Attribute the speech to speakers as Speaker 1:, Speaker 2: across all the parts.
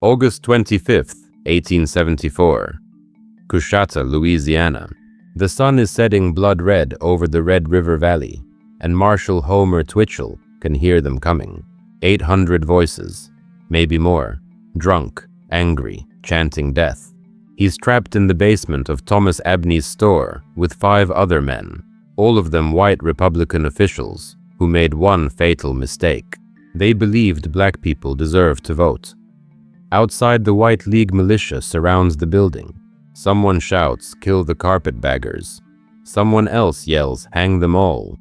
Speaker 1: August 25th, 1874. Coushatta, Louisiana. The sun is setting blood red over the Red River Valley, and Marshal Homer Twitchell can hear them coming. 800 voices, maybe more, drunk, angry, chanting death. He's trapped in the basement of Thomas Abney's store with 5 other men, all of them white Republican officials who made one fatal mistake. They believed black people deserved to vote. Outside, the White League militia surrounds the building. Someone shouts, "Kill the carpetbaggers." Someone else yells, "Hang them all."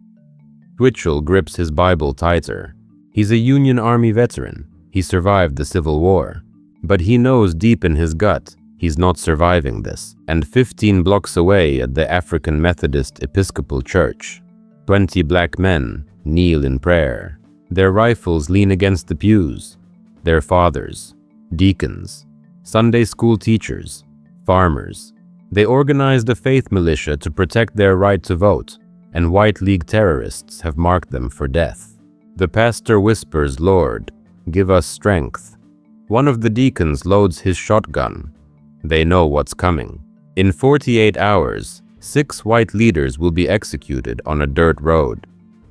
Speaker 1: Twitchell grips his Bible tighter. He's a Union Army veteran. He survived the Civil War. But he knows deep in his gut he's not surviving this. And 15 blocks away at the African Methodist Episcopal Church, 20 black men kneel in prayer. Their rifles lean against the pews. Their fathers, deacons, Sunday school teachers, farmers. They organized a faith militia to protect their right to vote, and White League terrorists have marked them for death. The pastor whispers, "Lord, give us strength." One of the deacons loads his shotgun. They know what's coming. In 48 hours, 6 white leaders will be executed on a dirt road,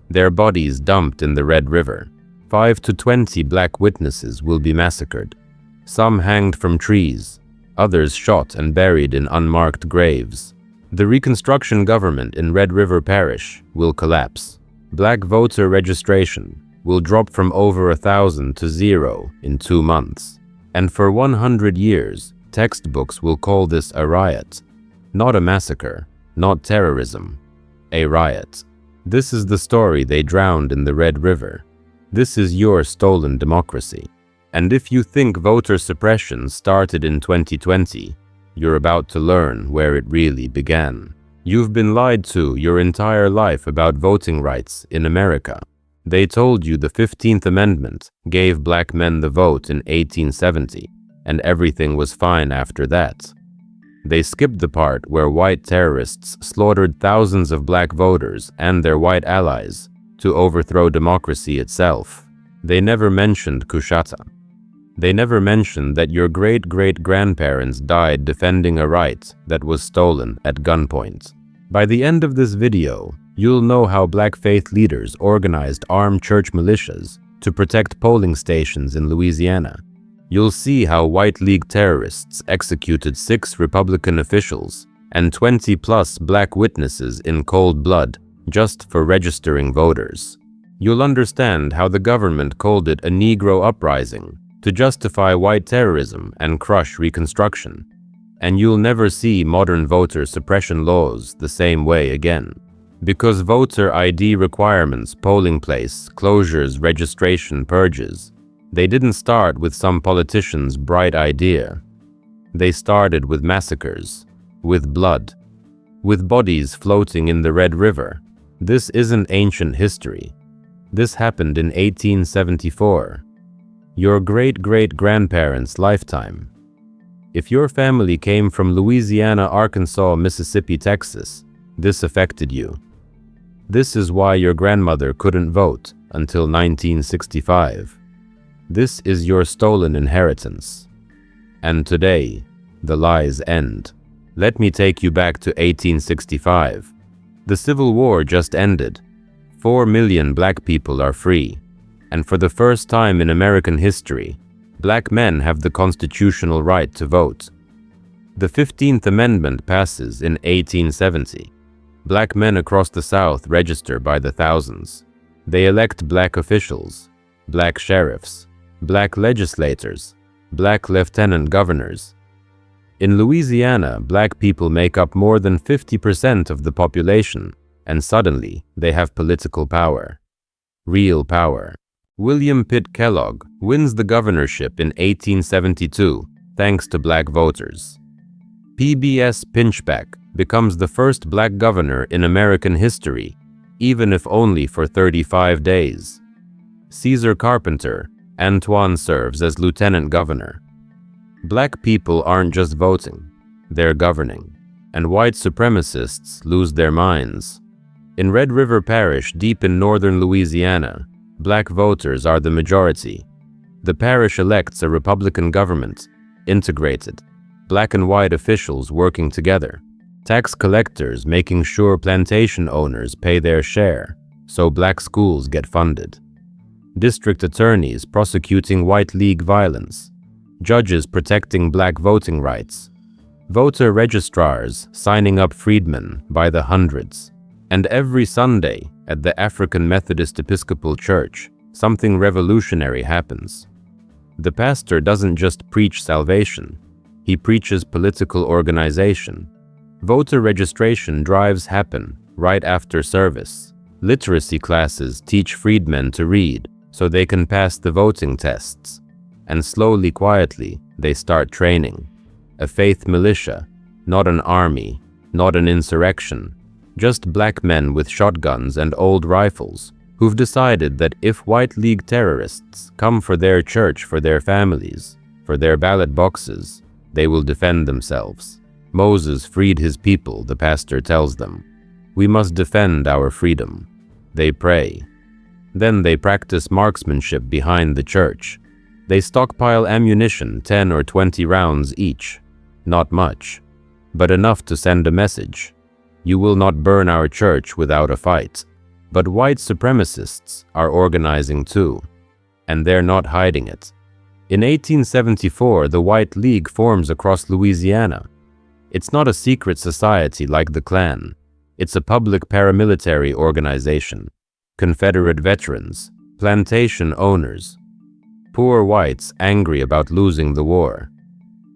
Speaker 1: their bodies dumped in the Red River. 5 to 20 black witnesses will be massacred. Some hanged from trees, others shot and buried in unmarked graves. The Reconstruction government in Red River Parish will collapse. Black voter registration will drop from over 1,000 to 0 in 2 months. And for 100 years, textbooks will call this a riot. Not a massacre, not terrorism, a riot. This is the story they drowned in the Red River. This is your stolen democracy. And if you think voter suppression started in 2020, you're about to learn where it really began. You've been lied to your entire life about voting rights in America. They told you the 15th Amendment gave black men the vote in 1870, and everything was fine after that. They skipped the part where white terrorists slaughtered thousands of black voters and their white allies to overthrow democracy itself. They never mentioned Coushatta. They never mentioned that your great-great-grandparents died defending a right that was stolen at gunpoint. By the end of this video, you'll know how black faith leaders organized armed church militias to protect polling stations in Louisiana. You'll see how White League terrorists executed 6 Republican officials and 20+ black witnesses in cold blood just for registering voters. You'll understand how the government called it a Negro uprising to justify white terrorism and crush Reconstruction. And you'll never see modern voter suppression laws the same way again. Because voter ID requirements, polling place closures, registration purges, they didn't start with some politician's bright idea. They started with massacres, with blood, with bodies floating in the Red River. This isn't ancient history. This happened in 1874. Your great-great-grandparents' lifetime. If your family came from Louisiana, Arkansas, Mississippi, Texas, this affected you. This is why your grandmother couldn't vote until 1965. This is your stolen inheritance. And today, the lies end. Let me take you back to 1865. The Civil War just ended. 4 million black people are free. And for the first time in American history, black men have the constitutional right to vote. The 15th Amendment passes in 1870. Black men across the South register by the thousands. They elect black officials, black sheriffs, black legislators, black lieutenant governors. In Louisiana, black people make up more than 50% of the population, and suddenly they have political power. Real power. William Pitt Kellogg wins the governorship in 1872 thanks to black voters. P.B.S. Pinchback becomes the first black governor in American history, even if only for 35 days. Caesar Carpenter, Antoine serves as lieutenant governor. Black people aren't just voting, they're governing, and white supremacists lose their minds. In Red River Parish, deep in northern Louisiana, black voters are the majority. The parish elects a Republican government, integrated, black and white officials working together, tax collectors making sure plantation owners pay their share so black schools get funded, district attorneys prosecuting white league violence, judges protecting black voting rights, voter registrars signing up freedmen by the hundreds. And every Sunday at the African Methodist Episcopal Church, something revolutionary happens. The pastor doesn't just preach salvation, he preaches political organization. Voter registration drives happen right after service. Literacy classes teach freedmen to read so they can pass the voting tests. And slowly, quietly, they start training. A faith militia, not an army, not an insurrection, just black men with shotguns and old rifles who've decided that if white league terrorists come for their church, for their families, for their ballot boxes, they will defend themselves. Moses freed his people, the pastor tells them. We must defend our freedom. They pray. Then they practice marksmanship behind the church. They stockpile ammunition, 10 or 20 rounds each. Not much, but enough to send a message. You will not burn our church without a fight. But white supremacists are organizing too, and they're not hiding it. In 1874, the White League forms across Louisiana. It's not a secret society like the Klan. It's a public paramilitary organization. Confederate veterans, plantation owners, poor whites angry about losing the war.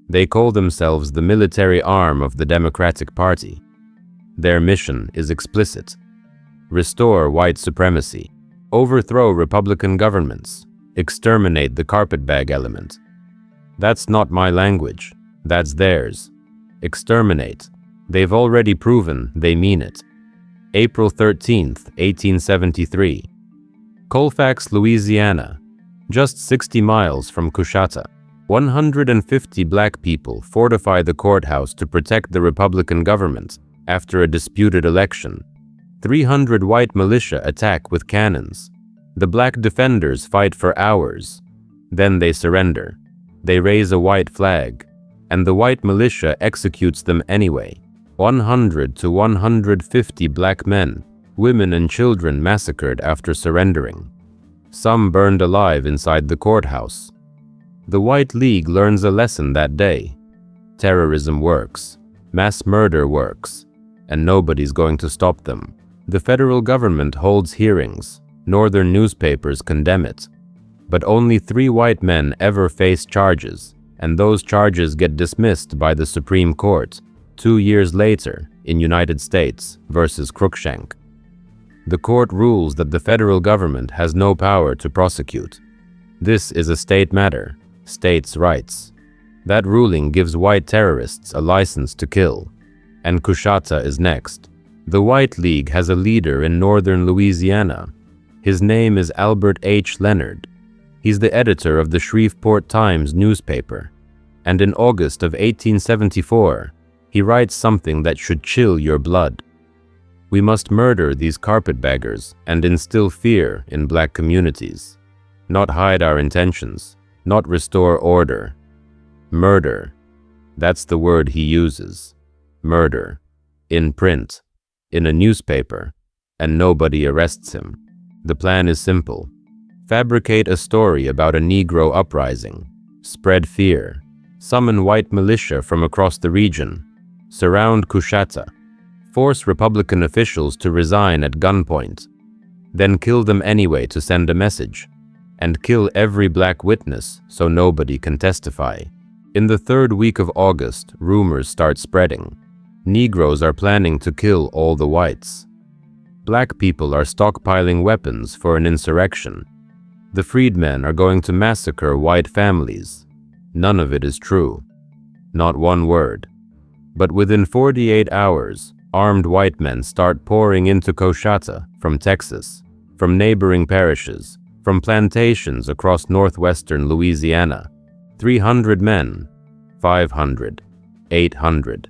Speaker 1: They call themselves the military arm of the Democratic Party. Their mission is explicit. Restore white supremacy, overthrow Republican governments, exterminate the carpetbag element. That's not my language, that's theirs. Exterminate. They've already proven they mean it. April 13th, 1873. Colfax, Louisiana, just 60 miles from Coushatta. 150 black people fortify the courthouse to protect the Republican government after a disputed election. 300 white militia attack with cannons. The black defenders fight for hours. Then they surrender. They raise a white flag, and the white militia executes them anyway. 100 to 150 black men, women and children massacred after surrendering. Some burned alive inside the courthouse. The White League learns a lesson that day. Terrorism works. Mass murder works. And nobody's going to stop them. The federal government holds hearings. Northern newspapers condemn it. But only 3 white men ever face charges, and those charges get dismissed by the Supreme Court 2 years later in United States versus Cruikshank. The court rules that the federal government has no power to prosecute. This is a state matter, states' rights. That ruling gives white terrorists a license to kill. And Coushatta is next. The White League has a leader in northern Louisiana. His name is Albert H. Leonard. He's the editor of the Shreveport Times newspaper. And in August of 1874, he writes something that should chill your blood. We must murder these carpetbaggers and instill fear in black communities. Not hide our intentions, not restore order. Murder. That's the word he uses. Murder. In print. In a newspaper. And nobody arrests him. The plan is simple. Fabricate a story about a Negro uprising. Spread fear. Summon white militia from across the region. Surround Coushatta. Force Republican officials to resign at gunpoint. Then kill them anyway to send a message. And kill every black witness so nobody can testify. In the 3rd week of August, rumors start spreading. Negroes are planning to kill all the whites. Black people are stockpiling weapons for an insurrection. The freedmen are going to massacre white families. None of it is true. Not one word. But within 48 hours, armed white men start pouring into Coushatta from Texas, from neighboring parishes, from plantations across northwestern Louisiana. 300 men, 500, 800.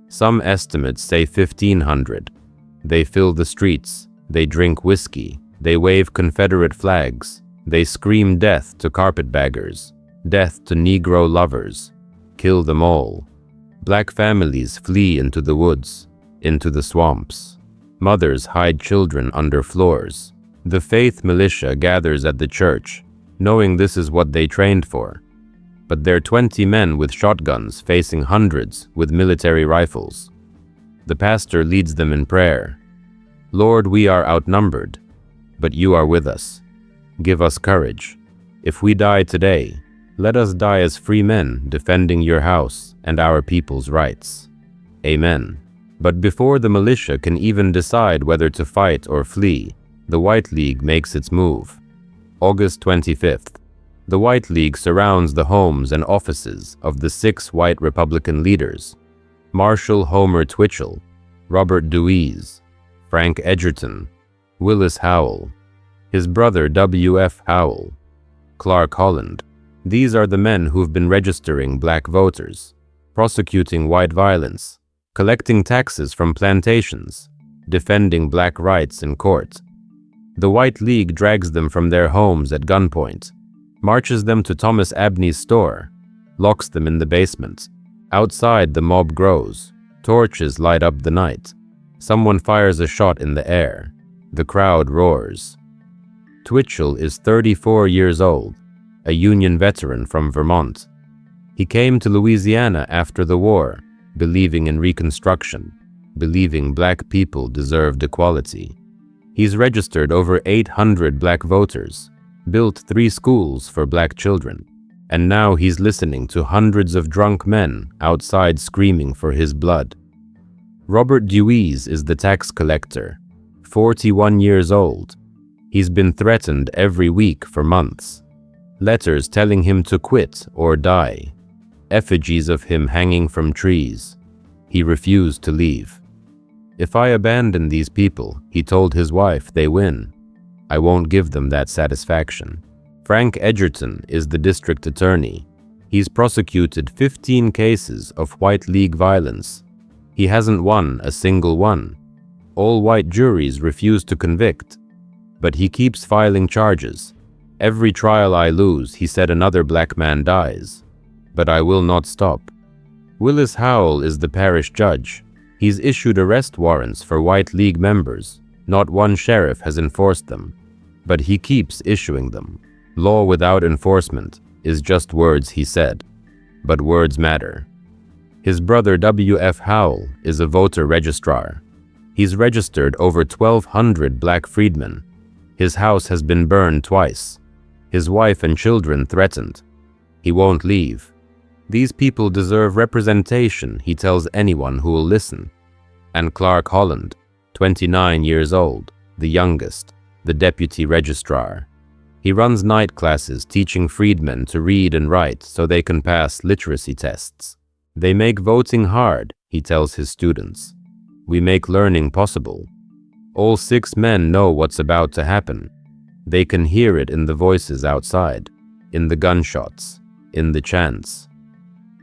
Speaker 1: Some estimates say 1,500. They fill the streets, they drink whiskey, they wave Confederate flags, They scream death to carpetbaggers, death to Negro lovers. Kill them all. Black families flee into the woods, into the swamps. Mothers hide children under floors. The faith militia gathers at the church, knowing this is what they trained for. But they're 20 men with shotguns facing hundreds with military rifles. The pastor leads them in prayer. Lord, we are outnumbered, but you are with us. Give us courage. If we die today, let us die as free men defending your house and our people's rights. Amen. But before the militia can even decide whether to fight or flee, the White League makes its move. August 25th. The White League surrounds the homes and offices of the 6 white Republican leaders: Marshall Homer Twitchell, Robert Dewey's, Frank Edgerton, Willis Howell, his brother W.F. Howell, Clark Holland. These are the men who've been registering black voters, prosecuting white violence, collecting taxes from plantations, defending black rights in court. The White League drags them from their homes at gunpoint, marches them to Thomas Abney's store, locks them in the basement. Outside, the mob grows. Torches light up the night. Someone fires a shot in the air. The crowd roars. Twitchell is 34 years old, a Union veteran from Vermont. He came to Louisiana after the war, believing in Reconstruction, believing black people deserved equality. He's registered over 800 black voters, built 3 schools for black children, and now he's listening to hundreds of drunk men outside screaming for his blood. Robert Dewey's is the tax collector, 41 years old. He's been threatened every week for months. Letters telling him to quit or die. Effigies of him hanging from trees. He refused to leave. If I abandon these people, he told his wife, they win. I won't give them that satisfaction. Frank Edgerton is the district attorney. He's prosecuted 15 cases of White League violence. He hasn't won a single one. All white juries refuse to convict. But he keeps filing charges. Every trial I lose, he said, another black man dies. But I will not stop. Willis Howell is the parish judge. He's issued arrest warrants for White League members. Not one sheriff has enforced them. But he keeps issuing them. Law without enforcement is just words, he said. But words matter. His brother W.F. Howell is a voter registrar. He's registered over 1,200 black freedmen. His house has been burned twice. His wife and children threatened. He won't leave. These people deserve representation, he tells anyone who will listen. And Clark Holland, 29 years old, the youngest, the deputy registrar. He runs night classes teaching freedmen to read and write so they can pass literacy tests. They make voting hard, he tells his students. We make learning possible. All 6 men know what's about to happen. They can hear it in the voices outside, in the gunshots, in the chants.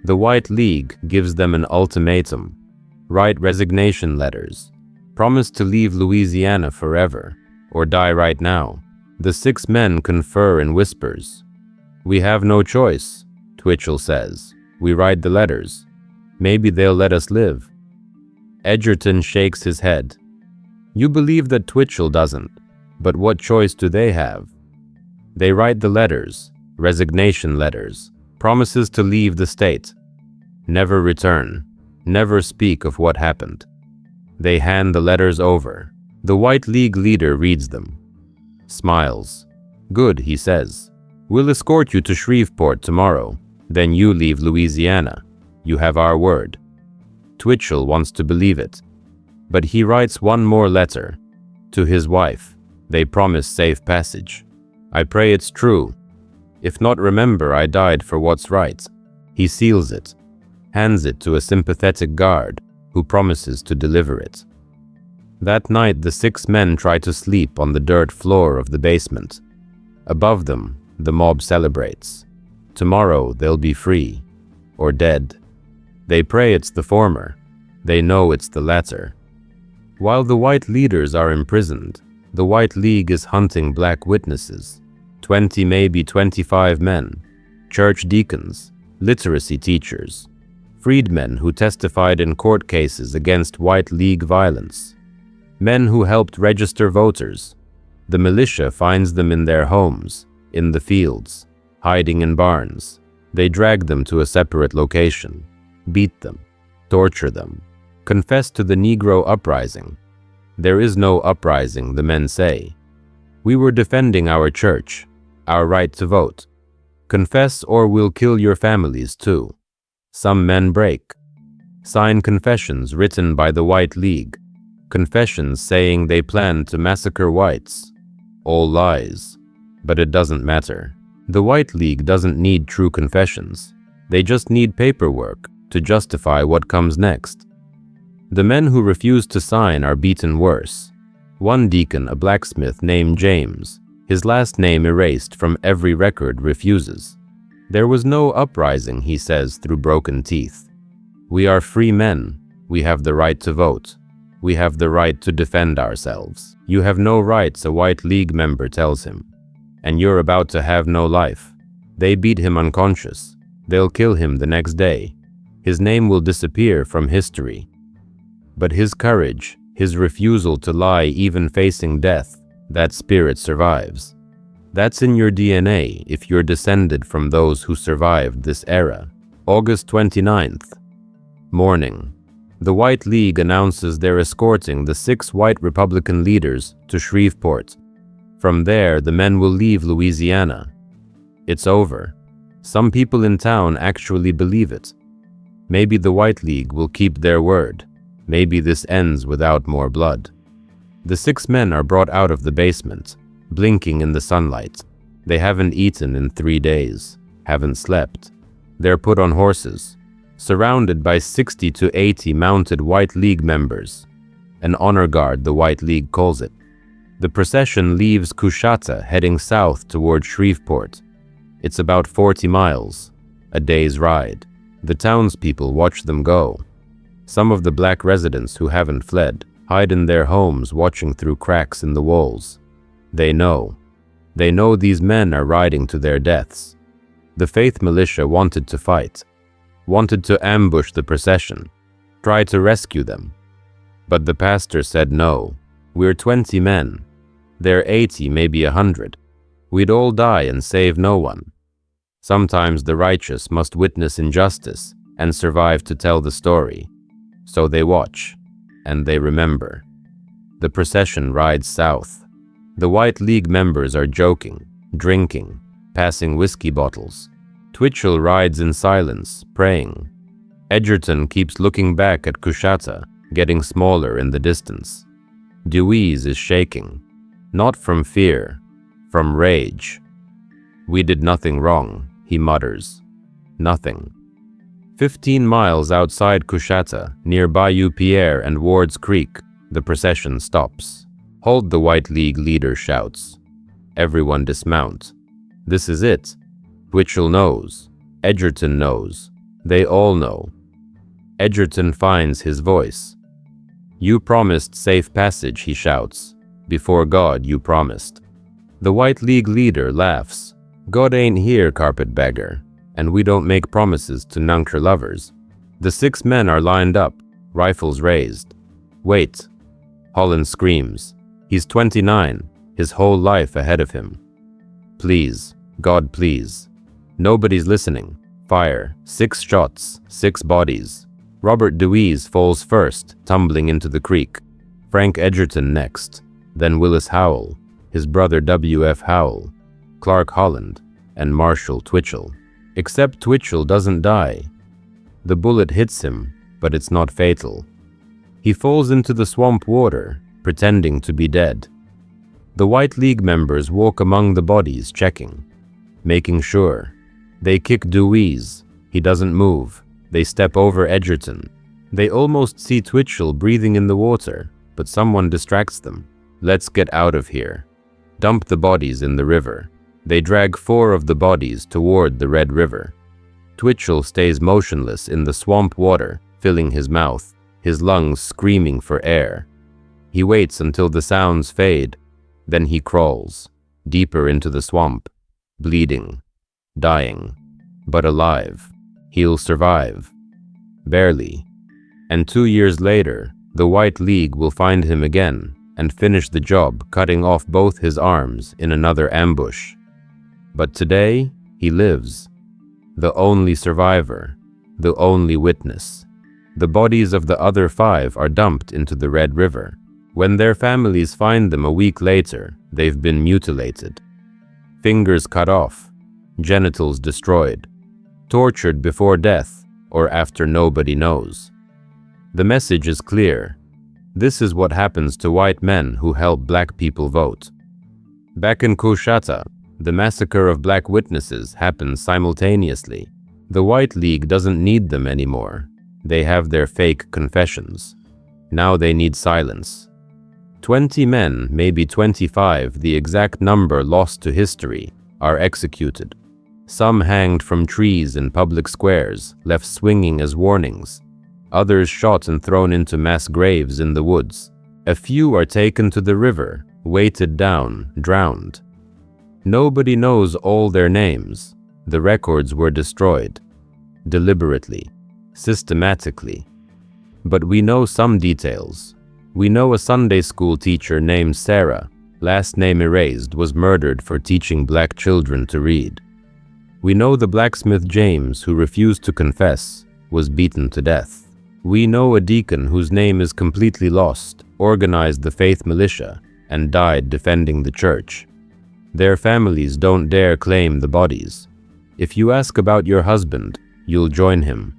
Speaker 1: The White League gives them an ultimatum. Write resignation letters. Promise to leave Louisiana forever, or die right now. The 6 men confer in whispers. We have no choice, Twitchell says. We write the letters. Maybe they'll let us live. Edgerton shakes his head. You believe that Twitchell doesn't, but what choice do they have? They write the letters, resignation letters, promises to leave the state, never return, never speak of what happened. They hand the letters over. The White League leader reads them, smiles. Good, he says. We'll escort you to Shreveport tomorrow. Then you leave Louisiana. You have our word. Twitchell wants to believe it. But he writes one more letter. To his wife. They promise safe passage. I pray it's true. If not, remember I died for what's right. He seals it, hands it to a sympathetic guard who promises to deliver it. That night, the 6 men try to sleep on the dirt floor of the basement. Above them, the mob celebrates. Tomorrow, they'll be free, or dead. They pray it's the former. They know it's the latter. While the white leaders are imprisoned, the White League is hunting black witnesses. 20, maybe 25 men, church deacons, literacy teachers, freedmen who testified in court cases against White League violence, men who helped register voters. The militia finds them in their homes, in the fields, hiding in barns. They drag them to a separate location, beat them, torture them, confess to the Negro uprising. There is no uprising, the men say. We were defending our church, our right to vote. Confess or we'll kill your families too. Some men break. Sign confessions written by the White League. Confessions saying they planned to massacre whites. All lies. But it doesn't matter. The White League doesn't need true confessions. They just need paperwork to justify what comes next. The men who refuse to sign are beaten worse. One deacon, a blacksmith named James, his last name erased from every record, refuses. There was no uprising, he says through broken teeth. We are free men. We have the right to vote. We have the right to defend ourselves. You have no rights, a White League member tells him. And you're about to have no life. They beat him unconscious. They'll kill him the next day. His name will disappear from history. But his courage, his refusal to lie even facing death, that spirit survives. That's in your DNA if you're descended from those who survived this era. August 29th. Morning. The White League announces they're escorting the 6 white Republican leaders to Shreveport. From there, the men will leave Louisiana. It's over. Some people in town actually believe it. Maybe the White League will keep their word. Maybe this ends without more blood. The 6 men are brought out of the basement, blinking in the sunlight. They haven't eaten in 3 days, haven't slept. They're put on horses, surrounded by 60 to 80 mounted White League members. An honor guard, the White League calls it. The procession leaves Coushatta, heading south toward Shreveport. It's about 40 miles, a day's ride. The townspeople watch them go. Some of the black residents who haven't fled hide in their homes, watching through cracks in the walls. They know these men are riding to their deaths. The faith militia wanted to fight, wanted to ambush the procession, try to rescue them. But the pastor said no. We're 20 men. They're 80, maybe 100. We'd all die and save no one. Sometimes the righteous must witness injustice and survive to tell the story. So they watch, and they remember. The procession rides south. The White League members are joking, drinking, passing whiskey bottles. Twitchell rides in silence, praying. Edgerton keeps looking back at Coushatta, getting smaller in the distance. Dewey's is shaking, not from fear, from rage. We did nothing wrong, he mutters. Nothing. 15 miles outside Coushatta, near Bayou Pierre and Ward's Creek, the procession stops. Hold, the White League leader shouts. Everyone dismount. This is it. Twitchell knows. Edgerton knows. They all know. Edgerton finds his voice. You promised safe passage, he shouts. Before God, you promised. The White League leader laughs. God ain't here, carpetbagger, and we don't make promises to nunker lovers. The 6 men are lined up, rifles raised. Wait. Holland screams. He's 29, his whole life ahead of him. Please, God, please. Nobody's listening. Fire. 6 shots, 6 bodies. Robert Dewey's falls first, tumbling into the creek. Frank Edgerton next. Then Willis Howell, his brother W.F. Howell, Clark Holland, and Marshall Twitchell. Except Twitchell doesn't die. The bullet hits him, but it's not fatal. He falls into the swamp water, pretending to be dead. The White League members walk among the bodies, checking, making sure. They kick Dewey's. He doesn't move. They step over Edgerton. They almost see Twitchell breathing in the water, but someone distracts them. Let's get out of here. Dump the bodies in the river. They drag 4 of the bodies toward the Red River. Twitchell stays motionless in the swamp water, filling his mouth, his lungs screaming for air. He waits until the sounds fade. Then he crawls, deeper into the swamp, bleeding, dying, but alive. He'll survive. Barely. And 2 years later, the White League will find him again and finish the job, cutting off both his arms in another ambush. But today, he lives. The only survivor, the only witness. The bodies of the other 5 are dumped into the Red River. When their families find them a week later, they've been mutilated. Fingers cut off, genitals destroyed, tortured before death or after nobody knows. The message is clear. This is what happens to white men who help black people vote. Back in Coushatta, the massacre of black witnesses happens simultaneously. The White League doesn't need them anymore. They have their fake confessions. Now they need silence. 20 men, maybe 25, the exact number lost to history, are executed. Some hanged from trees in public squares, left swinging as warnings. Others shot and thrown into mass graves in the woods. A few are taken to the river, weighted down, drowned. Nobody knows all their names. The records were destroyed. Deliberately. Systematically. But we know some details. We know a Sunday school teacher named Sarah, last name erased, was murdered for teaching black children to read. We know the blacksmith James, who refused to confess, was beaten to death. We know a deacon whose name is completely lost, organized the faith militia, and died defending the church. Their families don't dare claim the bodies. If you ask about your husband, you'll join him.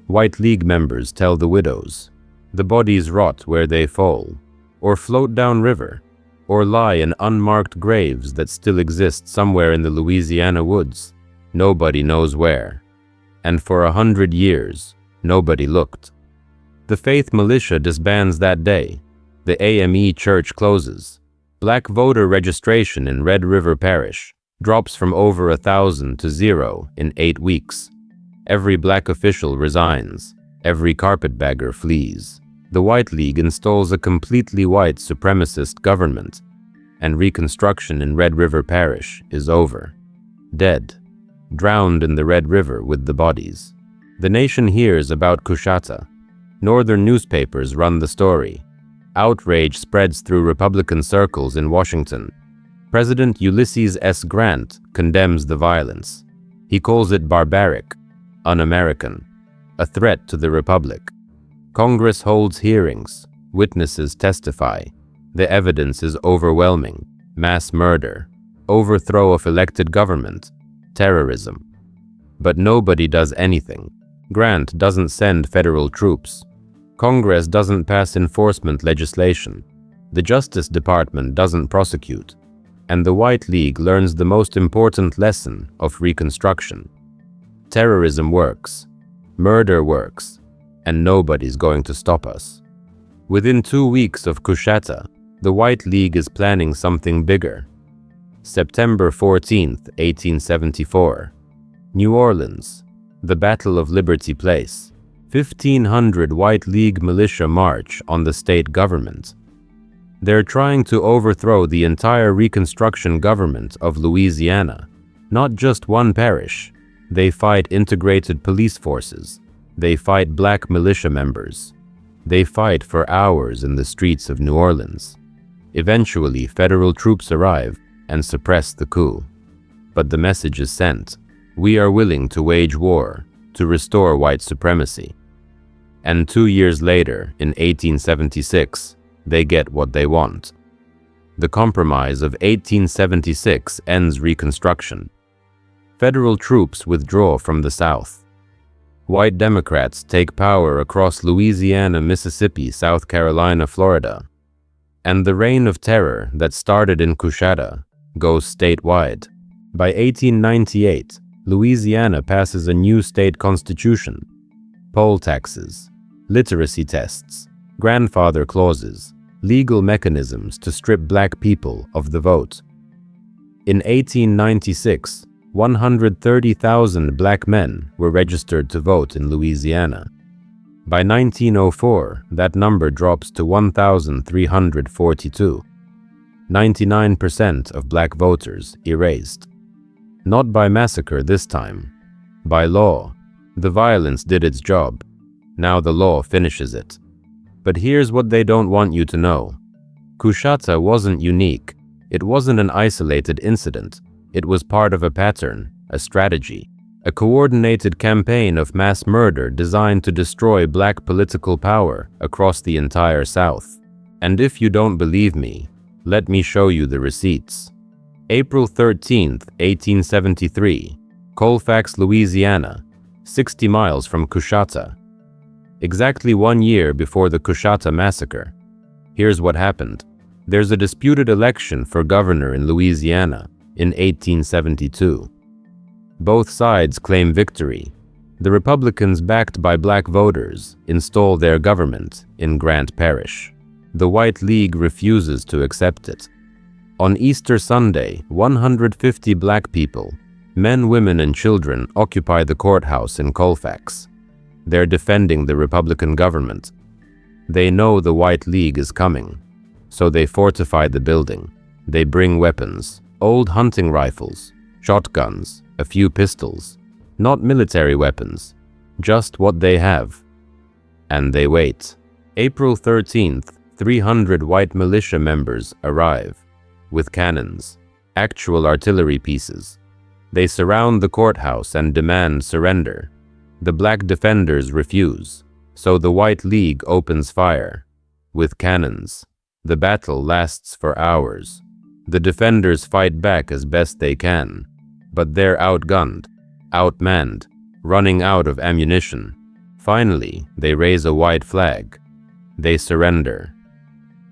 Speaker 1: White League members tell the widows. The bodies rot where they fall, or float down river, or lie in unmarked graves that still exist somewhere in the Louisiana woods. Nobody knows where. And for 100 years, nobody looked. The faith militia disbands that day. The AME church closes. Black voter registration in Red River Parish drops from over 1,000 to 0 in 8 weeks. Every black official resigns. Every carpetbagger flees. The White League installs a completely white supremacist government, and Reconstruction in Red River Parish is over. Dead. Drowned in the Red River with the bodies. The nation hears about Coushatta. Northern newspapers run the story. Outrage spreads through Republican circles in Washington. President Ulysses S. Grant condemns the violence. He calls it barbaric, un-American, a threat to the Republic. Congress holds hearings. Witnesses testify. The evidence is overwhelming. Mass murder, overthrow of elected government, terrorism. But nobody does anything. Grant doesn't send federal troops. Congress doesn't pass enforcement legislation. The Justice Department doesn't prosecute. And the White League learns the most important lesson of Reconstruction. Terrorism works. Murder works. And nobody's going to stop us. Within 2 weeks of Coushatta, the White League is planning something bigger. September 14th, 1874. New Orleans, the Battle of Liberty Place. 1,500 White League militia march on the state government. They're trying to overthrow the entire Reconstruction government of Louisiana. Not just one parish. They fight integrated police forces. They fight black militia members. They fight for hours in the streets of New Orleans. Eventually, federal troops arrive and suppress the coup. But the message is sent. We are willing to wage war to restore white supremacy. And 2 years later, in 1876, they get what they want. The Compromise of 1876 ends Reconstruction. Federal troops withdraw from the South. White Democrats take power across Louisiana, Mississippi, South Carolina, Florida. And the reign of terror that started in Coushatta goes statewide. By 1898, Louisiana passes a new state constitution. Poll taxes, literacy tests, grandfather clauses, legal mechanisms to strip black people of the vote. In 1896, 130,000 black men were registered to vote in Louisiana. By 1904, that number drops to 1,342. 99% of black voters erased. Not by massacre this time. By law. The violence did its job. Now the law finishes it. But here's what they don't want you to know. Coushatta wasn't unique. It wasn't an isolated incident. It was part of a pattern, a strategy, a coordinated campaign of mass murder designed to destroy black political power across the entire South. And if you don't believe me, let me show you the receipts. April 13th, 1873, Colfax, Louisiana, 60 miles from Coushatta. Exactly 1 year before the Coushatta Massacre. Here's what happened. There's a disputed election for governor in Louisiana in 1872. Both sides claim victory. The Republicans, backed by black voters, install their government in Grant Parish. The White League refuses to accept it. On Easter Sunday, 150 black people, men, women, and children, occupy the courthouse in Colfax. They're defending the Republican government. They know the White League is coming, so they fortify the building. They bring weapons, old hunting rifles, shotguns, a few pistols, not military weapons, just what they have. And they wait. April 13th, 300 white militia members arrive, with cannons, actual artillery pieces. They surround the courthouse and demand surrender. The black defenders refuse, so the White League opens fire, with cannons. The battle lasts for hours. The defenders fight back as best they can, but they're outgunned, outmanned, running out of ammunition. Finally, they raise a white flag. They surrender.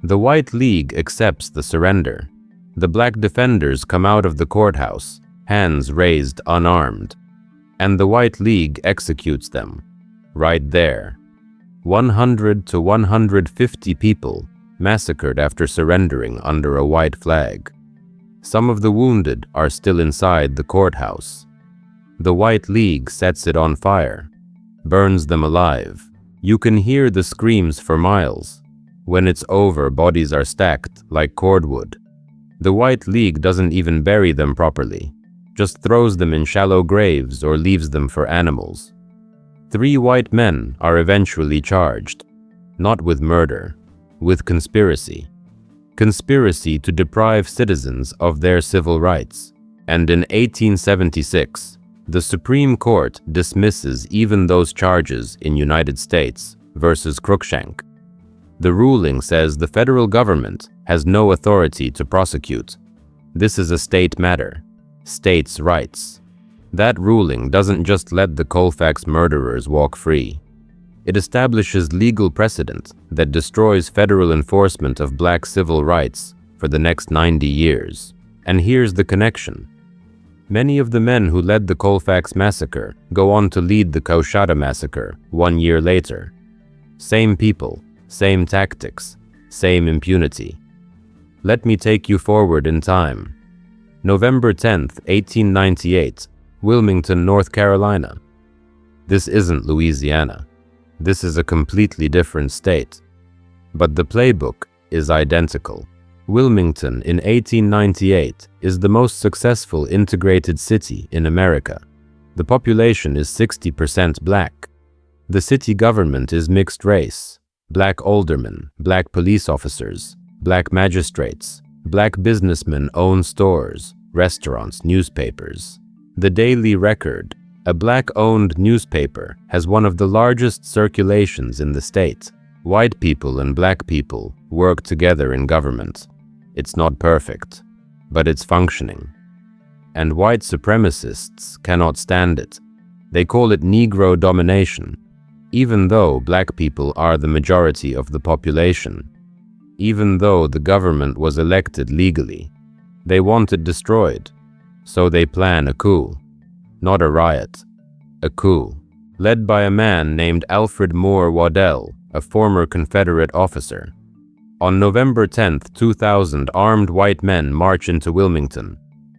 Speaker 1: The White League accepts the surrender. The black defenders come out of the courthouse, hands raised, unarmed, and the White League executes them, right there. 100 to 150 people massacred after surrendering under a white flag. Some of the wounded are still inside the courthouse. The White League sets it on fire, burns them alive. You can hear the screams for miles. When it's over, bodies are stacked like cordwood. The White League doesn't even bury them properly, just throws them in shallow graves or leaves them for animals. 3 white men are eventually charged, not with murder, with conspiracy. Conspiracy to deprive citizens of their civil rights. And in 1876, the Supreme Court dismisses even those charges in United States versus Cruikshank. The ruling says the federal government has no authority to prosecute. This is a state matter, states' rights. That ruling doesn't just let the Colfax murderers walk free. It establishes legal precedent that destroys federal enforcement of black civil rights for the next 90 years. And here's the connection. Many of the men who led the Colfax Massacre go on to lead the Coushatta Massacre 1 year later. Same people, same tactics, same impunity. Let me take you forward in time. November 10th, 1898, Wilmington, North Carolina. This isn't Louisiana. This is a completely different state. But the playbook is identical. Wilmington in 1898 is the most successful integrated city in America. The population is 60% black. The city government is mixed race. Black aldermen, black police officers, black magistrates, black businessmen own stores, restaurants, newspapers. The Daily Record, a black-owned newspaper, has one of the largest circulations in the state. White people and black people work together in government. It's not perfect, but it's functioning. And white supremacists cannot stand it. They call it Negro domination, even though black people are the majority of the population. Even though the government was elected legally, they want it destroyed. So they plan a coup. Not a riot, a coup, led by a man named Alfred Moore Waddell, a former Confederate officer. On November 10th, 2000, armed white men march into Wilmington.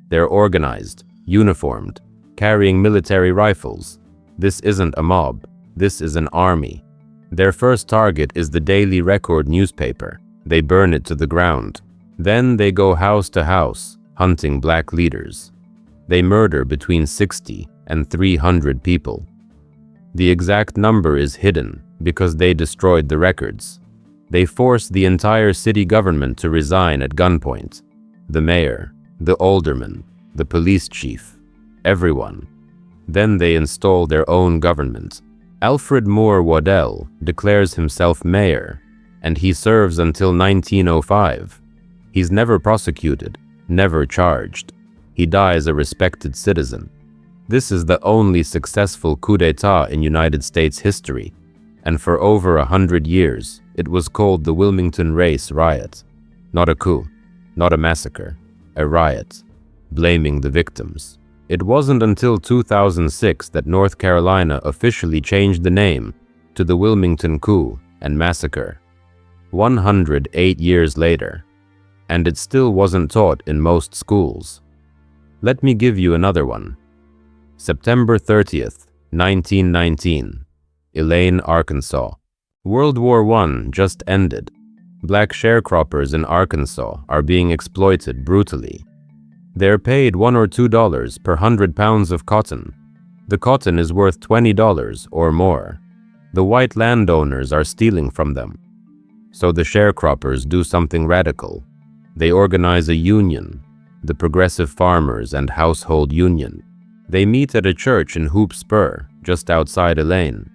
Speaker 1: They're organized, uniformed, carrying military rifles. This isn't a mob. This is an army. Their first target is the Daily Record newspaper. They burn it to the ground. Then they go house to house, hunting black leaders. They murder between 60 and 300 people. The exact number is hidden because they destroyed the records. They forced the entire city government to resign at gunpoint. The mayor, the alderman, the police chief, everyone. Then they install their own government. Alfred Moore Waddell declares himself mayor, and he serves until 1905. He's never prosecuted, never charged. He dies a respected citizen. This is the only successful coup d'etat in United States history, and for over 100 years, it was called the Wilmington Race Riot. Not a coup, not a massacre, a riot, blaming the victims. It wasn't until 2006 that North Carolina officially changed the name to the Wilmington Coup and Massacre. 108 years later, and it still wasn't taught in most schools. Let me give you another one. September 30th, 1919, Elaine, Arkansas. World War I just ended. Black sharecroppers in Arkansas are being exploited brutally. They're paid $1 or $2 per 100 pounds of cotton. The cotton is worth $20 or more. The white landowners are stealing from them. So the sharecroppers do something radical. They organize a union, the Progressive Farmers and Household Union. They meet at a church in Hoop Spur, just outside Elaine.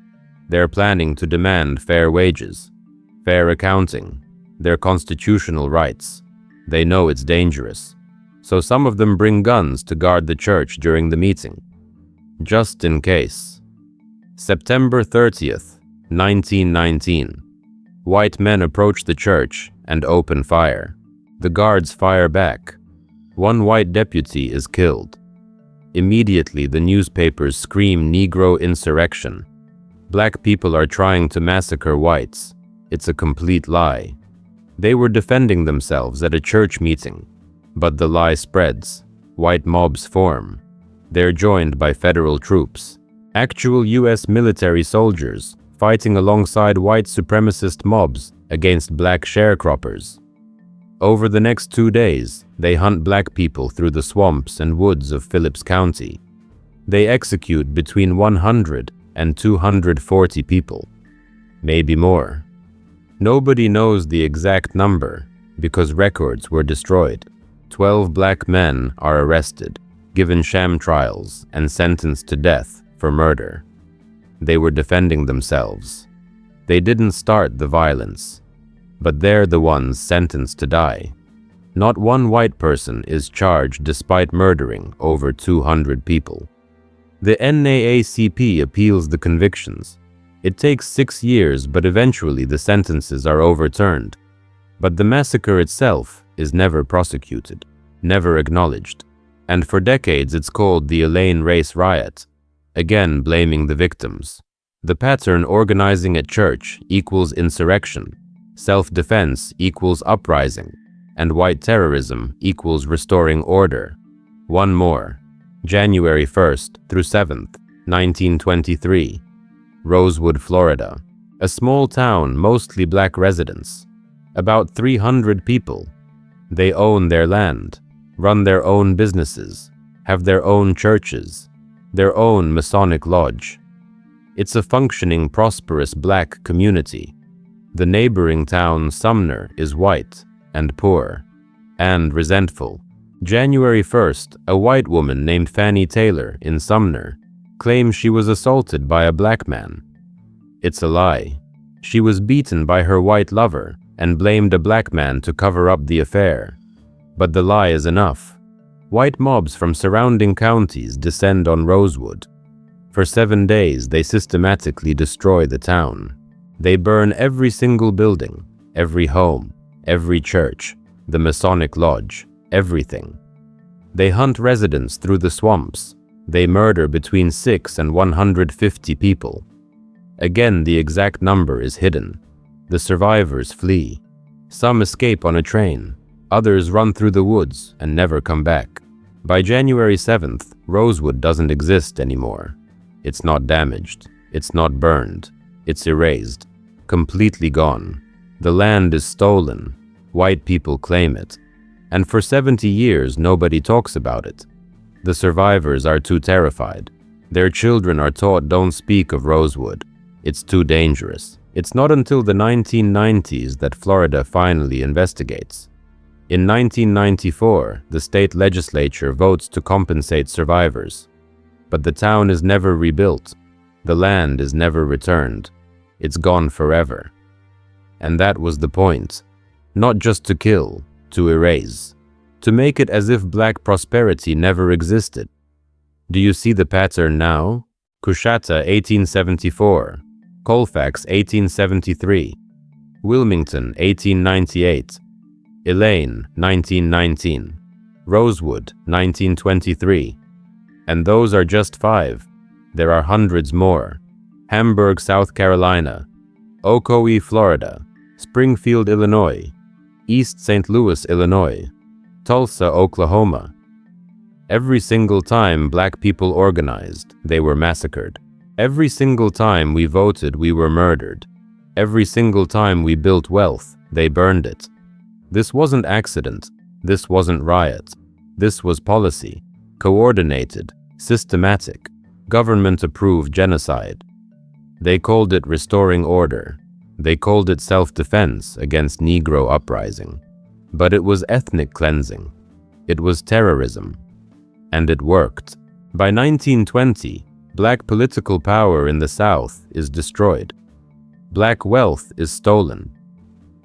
Speaker 1: They're planning to demand fair wages, fair accounting, their constitutional rights. They know it's dangerous. So some of them bring guns to guard the church during the meeting, just in case. September 30th, 1919. White men approach the church and open fire. The guards fire back. One white deputy is killed. Immediately, the newspapers scream Negro insurrection. Black people are trying to massacre whites. It's a complete lie. They were defending themselves at a church meeting. But the lie spreads. White mobs form. They're joined by federal troops, actual U.S. military soldiers fighting alongside white supremacist mobs against black sharecroppers. Over the next 2 days, they hunt black people through the swamps and woods of Phillips County. They execute between 100 and 240 people, maybe more. Nobody knows the exact number because records were destroyed. 12 black men are arrested, given sham trials, and sentenced to death for murder. They were defending themselves. They didn't start the violence, but they're the ones sentenced to die. Not one white person is charged despite murdering over 200 people. The NAACP appeals the convictions. It takes 6 years, but eventually the sentences are overturned. But the massacre itself is never prosecuted, never acknowledged, and for decades it's called the Elaine Race Riot, again blaming the victims. The pattern: organizing at church equals insurrection, self-defense equals uprising, and white terrorism equals restoring order. One more. January 1st through 7th, 1923. Rosewood, Florida. A small town, mostly black residents. About 300 people. They own their land, run their own businesses, have their own churches, their own Masonic lodge. It's a functioning, prosperous black community. The neighboring town, Sumner, is white and poor and resentful. January 1st, a white woman named Fannie Taylor in Sumner claims she was assaulted by a black man. It's a lie. She was beaten by her white lover and blamed a black man to cover up the affair. But the lie is enough. White mobs from surrounding counties descend on Rosewood. For 7 days, they systematically destroy the town. They burn every single building, every home, every church, the Masonic lodge, everything. They hunt residents through the swamps. They murder between 6 and 150 people. Again, the exact number is hidden. The survivors flee. Some escape on a train. Others run through the woods and never come back. By January 7th, Rosewood doesn't exist anymore. It's not damaged. It's not burned. It's erased. Completely gone. The land is stolen. White people claim it. And for 70 years, nobody talks about it. The survivors are too terrified. Their children are taught don't speak of Rosewood. It's too dangerous. It's not until the 1990s that Florida finally investigates. In 1994, the state legislature votes to compensate survivors. But the town is never rebuilt. The land is never returned. It's gone forever. And that was the point. Not just to kill, to erase. To make it as if black prosperity never existed. Do you see the pattern now? Coushatta 1874, Colfax 1873, Wilmington 1898, Elaine 1919, Rosewood 1923. And those are just 5. There are hundreds more. Hamburg, South Carolina, Ocoee, Florida, Springfield, Illinois, East St. Louis, Illinois, Tulsa, Oklahoma. Every single time black people organized, they were massacred. Every single time we voted, we were murdered. Every single time we built wealth, they burned it. This wasn't accident. This wasn't riot. This was policy. Coordinated, systematic, government-approved genocide. They called it restoring order. They called it self-defense against Negro uprising. But it was ethnic cleansing. It was terrorism. And it worked. By 1920, black political power in the South is destroyed. Black wealth is stolen.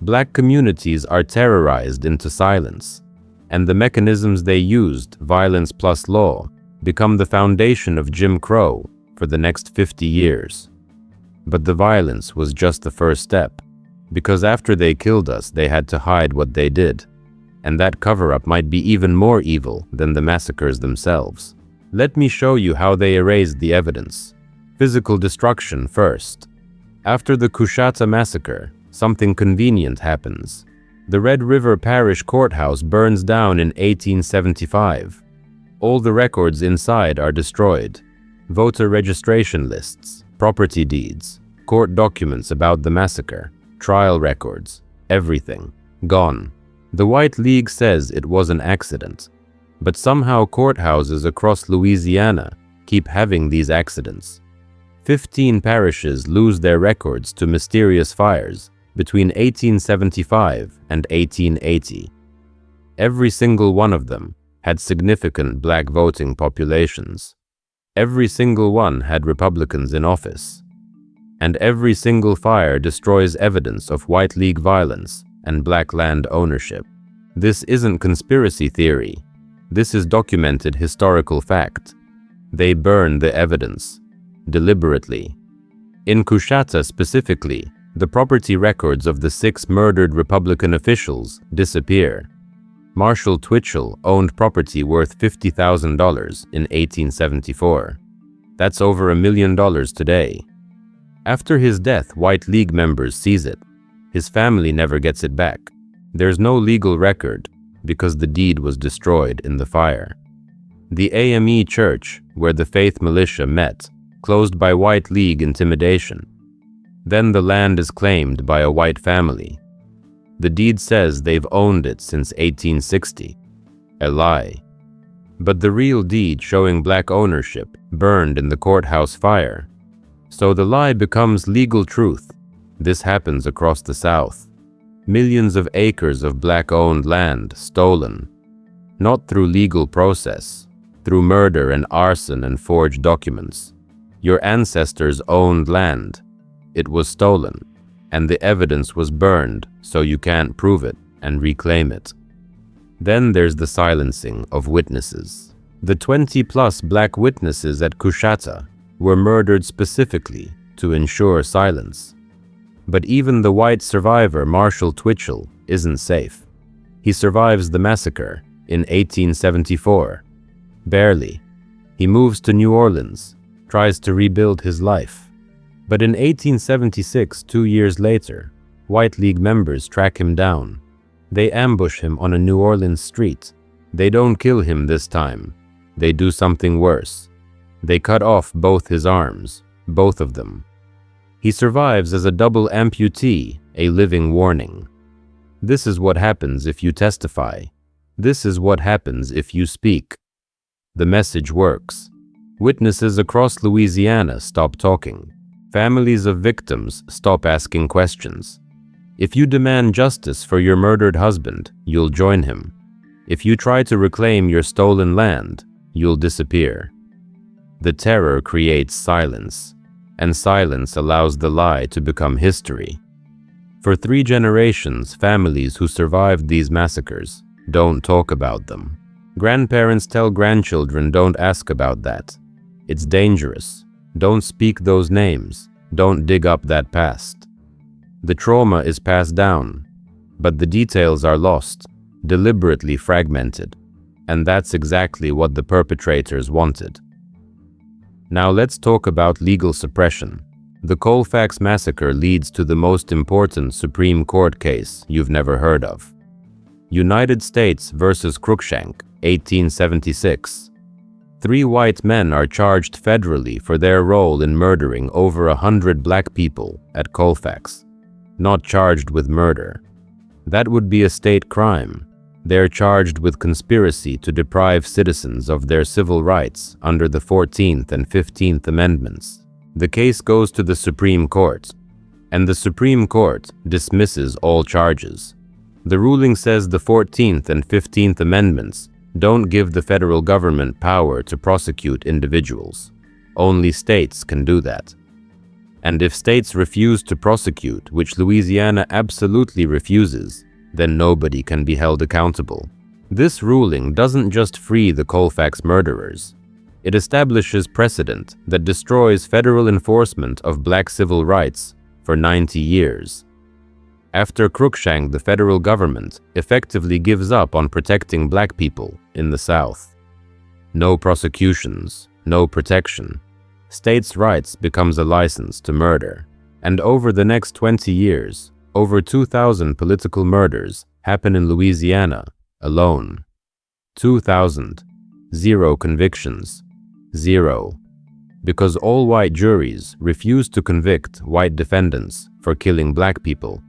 Speaker 1: Black communities are terrorized into silence. And the mechanisms they used, violence plus law, become the foundation of Jim Crow for the next 50 years. But the violence was just the first step, because after they killed us, they had to hide what they did. And that cover-up might be even more evil than the massacres themselves. Let me show you how they erased the evidence. Physical destruction first. After the Coushatta Massacre, something convenient happens. The Red River Parish Courthouse burns down in 1875. All the records inside are destroyed. Voter registration lists, property deeds, court documents about the massacre, trial records, everything, gone. The White League says it was an accident, but somehow courthouses across Louisiana keep having these accidents. 15 parishes lose their records to mysterious fires between 1875 and 1880. Every single one of them had significant black voting populations. Every single one had Republicans in office. And every single fire destroys evidence of White League violence and black land ownership. This isn't conspiracy theory. This is documented historical fact. They burn the evidence, deliberately. In Coushatta specifically, the property records of the 6 murdered Republican officials disappear. Marshall Twitchell owned property worth $50,000 in 1874. That's over $1 million today. After his death, White League members seize it. His family never gets it back. There's no legal record because the deed was destroyed in the fire. The AME Church, where the faith militia met, closed by White League intimidation. Then the land is claimed by a white family. The deed says they've owned it since 1860. A lie. But the real deed showing black ownership burned in the courthouse fire. So the lie becomes legal truth. This happens across the South. Millions of acres of black-owned land stolen. Not through legal process, through murder and arson and forged documents. Your ancestors owned land. It was stolen, and the evidence was burned so you can't prove it and reclaim it. Then there's the silencing of witnesses. The 20+ black witnesses at Coushatta were murdered specifically to ensure silence. But even the white survivor Marshall Twitchell isn't safe. He survives the massacre in 1874. Barely. He moves to New Orleans, tries to rebuild his life. But in 1876, 2 years later, White League members track him down. They ambush him on a New Orleans street. They don't kill him this time. They do something worse. They cut off both his arms, both of them. He survives as a double amputee, a living warning. This is what happens if you testify. This is what happens if you speak. The message works. Witnesses across Louisiana stop talking. Families of victims stop asking questions. If you demand justice for your murdered husband, you'll join him. If you try to reclaim your stolen land, you'll disappear. The terror creates silence, and silence allows the lie to become history. For 3 generations, families who survived these massacres don't talk about them. Grandparents tell grandchildren, don't ask about that. It's dangerous. Don't speak those names. Don't dig up that past. The trauma is passed down, but the details are lost, deliberately fragmented. And that's exactly what the perpetrators wanted. Now let's talk about legal suppression. The Colfax Massacre leads to the most important Supreme Court case you've never heard of. United States versus Cruikshank, 1876. 3 white men are charged federally for their role in murdering over 100 black people at Colfax. Not charged with murder. That would be a state crime. They're charged with conspiracy to deprive citizens of their civil rights under the 14th and 15th Amendments. The case goes to the Supreme Court, and the Supreme Court dismisses all charges. The ruling says the 14th and 15th Amendments don't give the federal government power to prosecute individuals. Only states can do that. And if states refuse to prosecute, which Louisiana absolutely refuses, then nobody can be held accountable. This ruling doesn't just free the Colfax murderers. It establishes precedent that destroys federal enforcement of black civil rights for 90 years. After Cruikshank, the federal government effectively gives up on protecting black people in the South. No prosecutions, no protection. States' rights becomes a license to murder. And over the next 20 years, over 2,000 political murders happen in Louisiana alone. 2,000. 0 convictions. 0. Because all white juries refuse to convict white defendants for killing black people.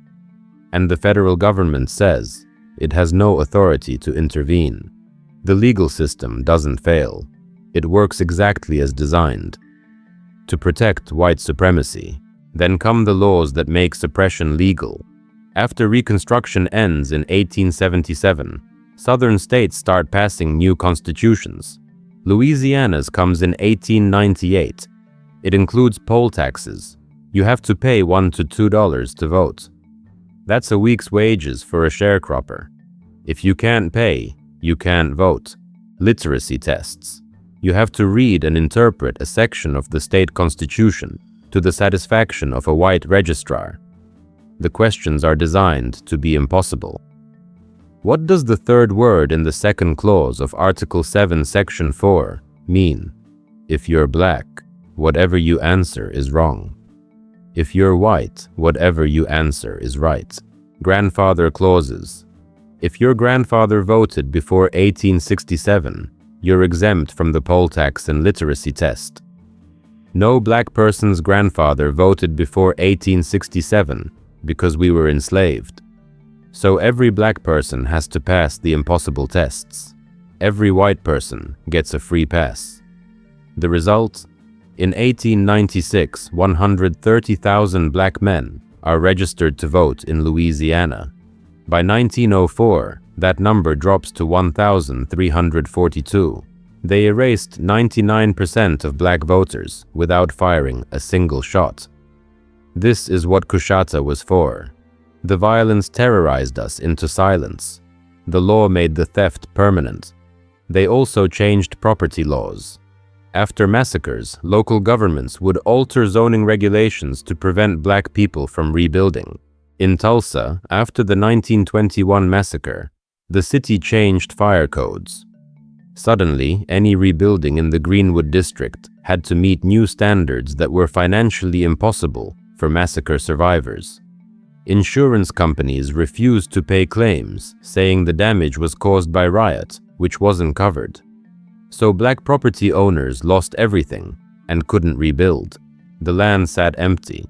Speaker 1: And the federal government says it has no authority to intervene. The legal system doesn't fail. It works exactly as designed. To protect white supremacy, then come the laws that make suppression legal. After Reconstruction ends in 1877, southern states start passing new constitutions. Louisiana's comes in 1898. It includes poll taxes. You have to pay $1 to $2 to vote. That's a week's wages for a sharecropper. If you can't pay, you can't vote. Literacy tests. You have to read and interpret a section of the state constitution to the satisfaction of a white registrar. The questions are designed to be impossible. What does the third word in the second clause of Article 7, Section 4 mean? If you're black, whatever you answer is wrong. If you're white, whatever you answer is right. Grandfather clauses. If your grandfather voted before 1867, you're exempt from the poll tax and literacy test. No black person's grandfather voted before 1867 because we were enslaved. So every black person has to pass the impossible tests. Every white person gets a free pass. The result? In 1896, 130,000 black men are registered to vote in Louisiana. By 1904, that number drops to 1,342. They erased 99% of black voters without firing a single shot. This is what Coushatta was for. The violence terrorized us into silence. The law made the theft permanent. They also changed property laws. After massacres, local governments would alter zoning regulations to prevent black people from rebuilding. In Tulsa, after the 1921 massacre, the city changed fire codes. Suddenly, any rebuilding in the Greenwood district had to meet new standards that were financially impossible for massacre survivors. Insurance companies refused to pay claims, saying the damage was caused by riot, which wasn't covered. So black property owners lost everything and couldn't rebuild. The land sat empty.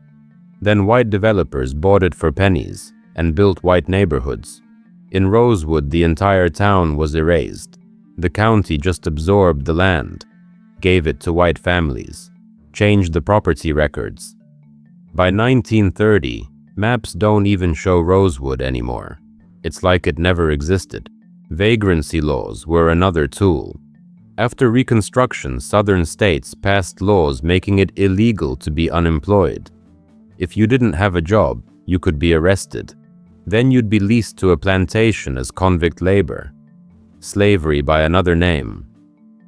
Speaker 1: Then white developers bought it for pennies and built white neighborhoods. In Rosewood, the entire town was erased. The county just absorbed the land, gave it to white families, changed the property records. By 1930, maps don't even show Rosewood anymore. It's like it never existed. Vagrancy laws were another tool. After Reconstruction, southern states passed laws making it illegal to be unemployed. If you didn't have a job, you could be arrested. Then you'd be leased to a plantation as convict labor. Slavery by another name.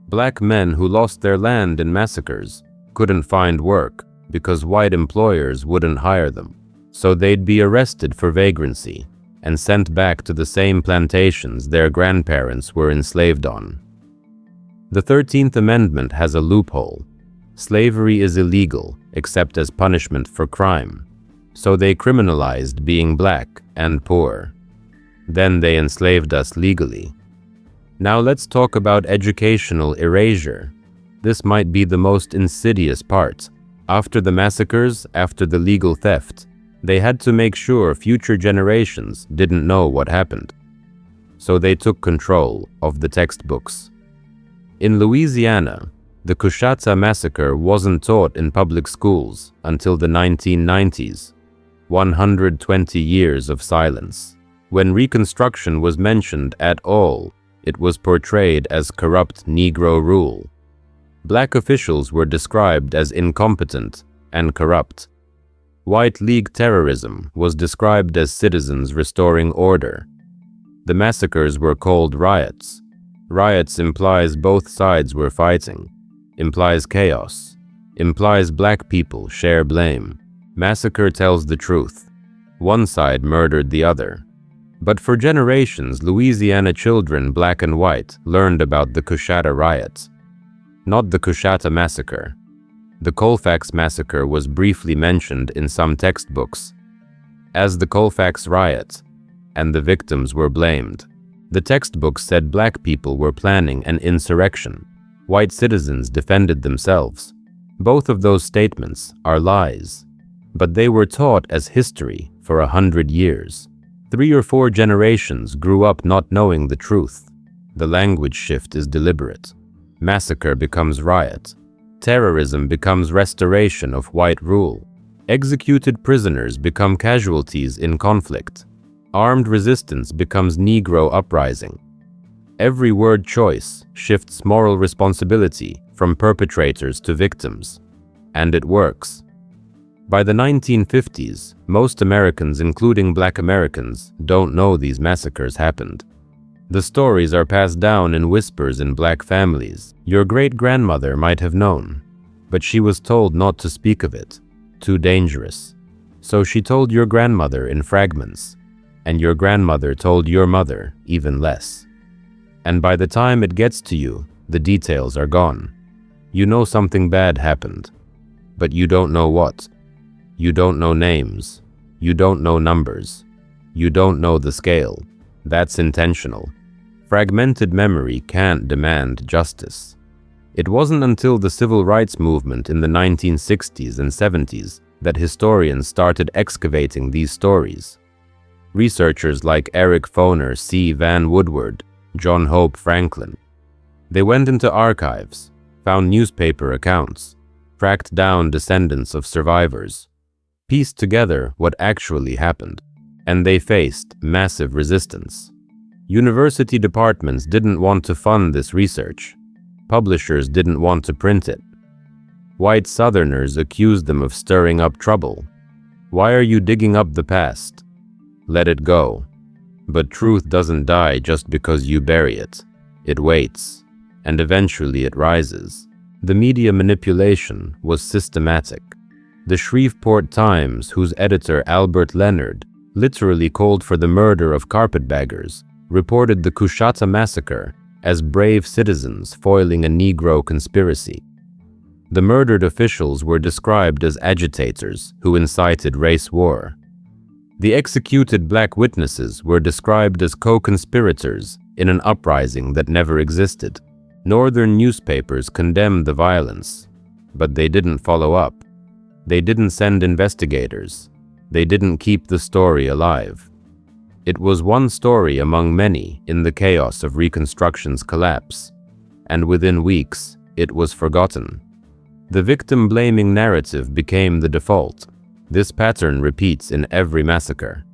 Speaker 1: Black men who lost their land in massacres couldn't find work because white employers wouldn't hire them. So they'd be arrested for vagrancy and sent back to the same plantations their grandparents were enslaved on. The 13th Amendment has a loophole. Slavery is illegal except as punishment for crime. So they criminalized being black and poor. Then they enslaved us legally. Now let's talk about educational erasure. This might be the most insidious part. After the massacres, after the legal theft, they had to make sure future generations didn't know what happened. So they took control of the textbooks. In Louisiana, the Coushatta Massacre wasn't taught in public schools until the 1990s. 120 years of silence. When Reconstruction was mentioned at all, it was portrayed as corrupt Negro rule. Black officials were described as incompetent and corrupt. White League terrorism was described as citizens restoring order. The massacres were called riots. Riots implies both sides were fighting, implies chaos, implies black people share blame. Massacre tells the truth. One side murdered the other. But for generations, Louisiana children, black and white, learned about the Coushatta riots, not the Coushatta Massacre. The Colfax Massacre was briefly mentioned in some textbooks as the Colfax riot, and the victims were blamed. The textbooks said black people were planning an insurrection. White citizens defended themselves. Both of those statements are lies, but they were taught as history for 100 years. 3 or 4 generations grew up not knowing the truth. The language shift is deliberate. Massacre becomes riot. Terrorism becomes restoration of white rule. Executed prisoners become casualties in conflict. Armed resistance becomes Negro uprising. Every word choice shifts moral responsibility from perpetrators to victims. And it works. By the 1950s, most Americans, including black Americans, don't know these massacres happened. The stories are passed down in whispers in black families. Your great-grandmother might have known, but she was told not to speak of it. Too dangerous. So she told your grandmother in fragments, and your grandmother told your mother even less. And by the time it gets to you, the details are gone. You know something bad happened, but you don't know what. You don't know names. You don't know numbers. You don't know the scale. That's intentional. Fragmented memory can't demand justice. It wasn't until the civil rights movement in the 1960s and 70s that historians started excavating these stories. Researchers like Eric Foner, C. Van Woodward, John Hope Franklin. They went into archives, found newspaper accounts, tracked down descendants of survivors, pieced together what actually happened, and they faced massive resistance. University departments didn't want to fund this research. Publishers didn't want to print it. White Southerners accused them of stirring up trouble. Why are you digging up the past? Let it go. But truth doesn't die just because you bury it. It waits, and eventually it rises. The media manipulation was systematic. The Shreveport Times, whose editor Albert Leonard literally called for the murder of carpetbaggers, reported the Coushatta Massacre as brave citizens foiling a Negro conspiracy. The murdered officials were described as agitators who incited race war. The executed black witnesses were described as co-conspirators in an uprising that never existed. Northern newspapers condemned the violence, but they didn't follow up. They didn't send investigators. They didn't keep the story alive. It was one story among many in the chaos of Reconstruction's collapse, and within weeks, it was forgotten. The victim-blaming narrative became the default. This pattern repeats in every massacre.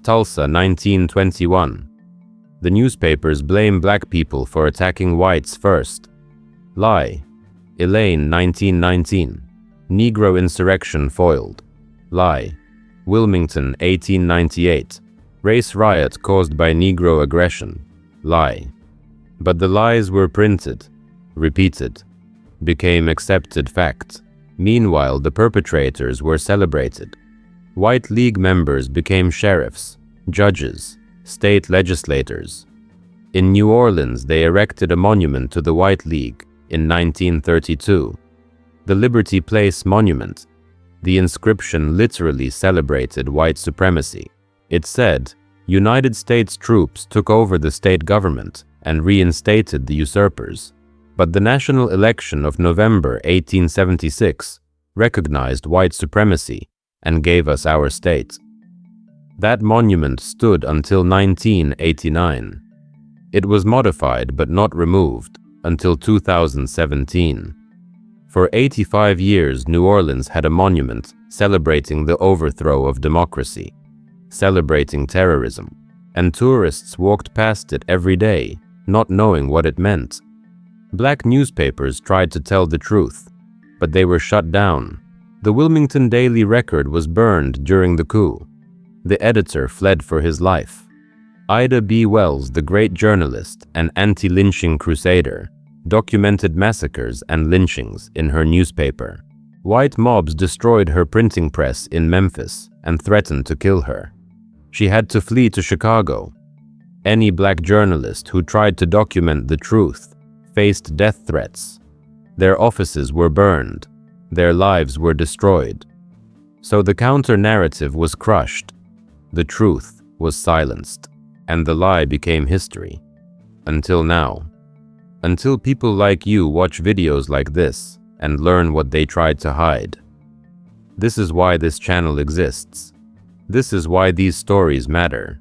Speaker 1: Tulsa, 1921. The newspapers blame black people for attacking whites first. Lie. Elaine, 1919. Negro insurrection foiled. Lie. Wilmington, 1898. Race riot caused by Negro aggression. Lie. But the lies were printed, repeated, became accepted fact. Meanwhile, the perpetrators were celebrated. White League members became sheriffs, judges, state legislators. In New Orleans, they erected a monument to the White League in 1932. The Liberty Place Monument. The inscription literally celebrated white supremacy. It said, "United States troops took over the state government and reinstated the usurpers." But the national election of November 1876 recognized white supremacy and gave us our state. That monument stood until 1989. It was modified but not removed until 2017. For 85 years, New Orleans had a monument celebrating the overthrow of democracy, celebrating terrorism, and tourists walked past it every day, not knowing what it meant. Black newspapers tried to tell the truth, but they were shut down. The Wilmington Daily Record was burned during the coup. The editor fled for his life. Ida B. Wells, the great journalist and anti-lynching crusader, documented massacres and lynchings in her newspaper. White mobs destroyed her printing press in Memphis and threatened to kill her. She had to flee to Chicago. Any black journalist who tried to document the truth faced death threats. Their offices were burned. Their lives were destroyed. So the counter-narrative was crushed. The truth was silenced, and the lie became history. Until now. Until people like you watch videos like this and learn what they tried to hide. This is why this channel exists. This is why these stories matter.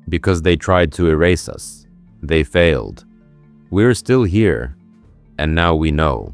Speaker 1: Because they tried to erase us. They failed. We're still here, and now we know.